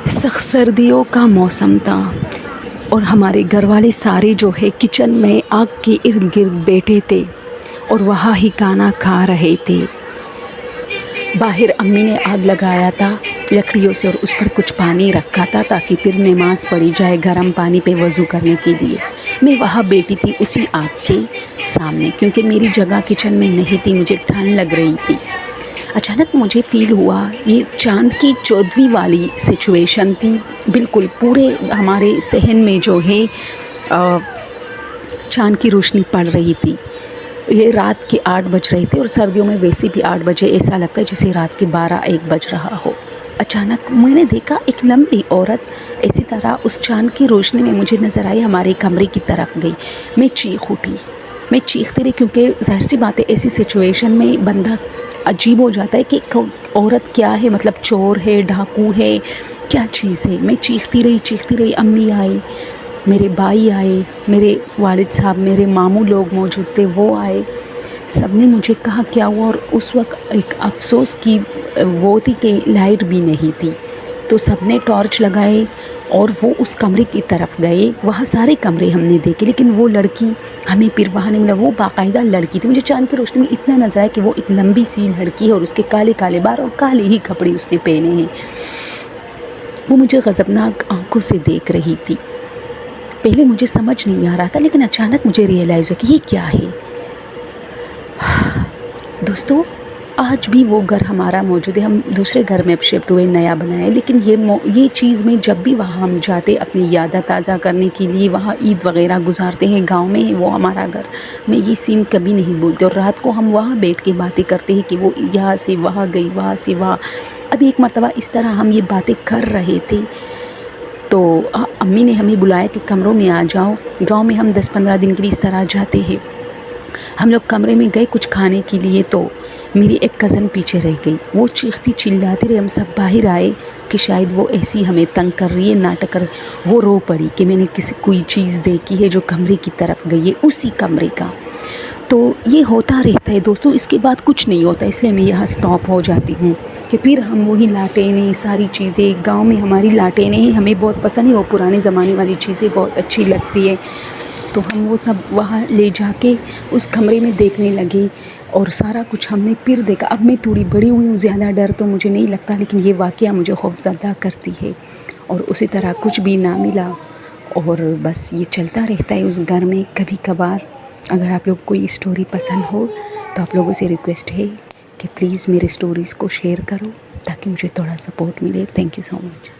سخت سردیوں کا موسم تھا اور ہمارے گھر والے سارے جو ہے کچن میں آگ کے ارد گرد بیٹھے تھے اور وہاں ہی کھانا کھا رہے تھے۔ باہر امی نے آگ لگایا تھا لکڑیوں سے اور اس پر کچھ پانی رکھا تھا تاکہ پھر نماز پڑھی جائے گرم پانی پہ وضو کرنے کے لیے۔ میں وہاں بیٹھی تھی اسی آگ کے سامنے، کیونکہ میری جگہ کچن میں نہیں تھی، مجھے ٹھنڈ لگ رہی تھی۔ اچانک مجھے فیل ہوا یہ چاند کی 14ویں والی سچویشن تھی، بالکل پورے ہمارے صحن میں جو ہے چاند کی روشنی پڑ رہی تھی۔ یہ رات کے 8 بج رہے تھے اور سردیوں میں ویسے بھی 8 بجے ایسا لگتا ہے جیسے رات کے 12-1 بج رہا ہو۔ اچانک میں نے دیکھا ایک لمبی عورت اسی طرح اس چاند کی روشنی میں مجھے نظر آئی، ہمارے کمرے کی طرف گئی۔ میں چیخ اٹھی، میں چیختی رہی، کیونکہ ظاہر سی بات ہے ایسی سچویشن میں بندہ عجیب ہو جاتا ہے کہ عورت کیا ہے، مطلب چور ہے، ڈاکو ہے، کیا چیز ہے۔ میں چیختی رہی، امی آئی، میرے بھائی آئے، میرے والد صاحب، میرے ماموں لوگ موجود تھے، وہ آئے، سب نے مجھے کہا کیا ہوا۔ اور اس وقت ایک افسوس کی وہ تھی کہ لائٹ بھی نہیں تھی، تو سب نے ٹارچ لگائے اور وہ اس کمرے کی طرف گئے۔ وہاں سارے کمرے ہم نے دیکھے لیکن وہ لڑکی ہمیں پھر وہاں نہیں ملا۔ وہ باقاعدہ لڑکی تھی، مجھے چاند کی روشنی میں اتنا نظر آیا کہ وہ ایک لمبی سی لڑکی ہے اور اس کے کالے کالے بال اور کالے ہی کپڑے اس نے پہنے ہیں۔ وہ مجھے غضبناک آنکھوں سے دیکھ رہی تھی۔ پہلے مجھے سمجھ نہیں آ رہا تھا لیکن اچانک مجھے ریئلائز ہوا کہ یہ کیا ہے۔ دوستو، آج بھی وہ گھر ہمارا موجود ہے، ہم دوسرے گھر میں اب شفٹ ہوئے، نیا بنایا ہے، لیکن یہ چیز میں جب بھی وہاں ہم جاتے اپنی یادیں تازہ کرنے کے لیے، وہاں عید وغیرہ گزارتے ہیں، گاؤں میں ہے وہ ہمارا گھر، میں یہ سین کبھی نہیں بھولتے۔ اور رات کو ہم وہاں بیٹھ کے باتیں کرتے ہیں کہ وہ یہاں سے وہاں گئی، وہاں سے وہاں۔ ابھی ایک مرتبہ اس طرح ہم یہ باتیں کر رہے تھے تو امی نے ہمیں بلایا کہ کمروں میں آ جاؤ۔ گاؤں میں ہم 10-15 دن کے لیے اس طرح جاتے ہیں۔ ہم لوگ کمرے میں گئے کچھ کھانے کے لیے تو میری ایک کزن پیچھے رہ گئی، وہ چیختی چلاتی رہی، ہم سب باہر آئے کہ شاید وہ ایسی ہمیں تنگ کر رہی ہے، ناٹک کر رہی ہے۔ وہ رو پڑی کہ میں نے کوئی چیز دیکھی ہے جو کمرے کی طرف گئی ہے، اسی کمرے کا۔ تو یہ ہوتا رہتا ہے دوستو، اس کے بعد کچھ نہیں ہوتا، اس لیے میں یہاں سٹاپ ہو جاتی ہوں کہ پھر ہم وہی لاٹینیں ساری چیزیں، گاؤں میں ہماری لاٹینیں ہیں، ہمیں بہت پسند ہے، وہ پرانے زمانے والی چیزیں بہت اچھی لگتی ہے، تو ہم وہ سب وہاں لے جا کے اس کمرے میں دیکھنے لگے اور سارا کچھ ہم نے پھر دیکھا۔ اب میں تھوڑی بڑی ہوئی ہوں، زیادہ ڈر تو مجھے نہیں لگتا، لیکن یہ واقعہ مجھے خوفزدہ کرتی ہے اور اسی طرح کچھ بھی نہ ملا اور بس یہ چلتا رہتا ہے اس گھر میں کبھی کبھار۔ اگر آپ لوگ کوئی اسٹوری پسند ہو تو آپ لوگوں سے ریکویسٹ ہے کہ پلیز میرے اسٹوریز کو شیئر کرو تاکہ مجھے تھوڑا سپورٹ ملے۔ Thank you so much.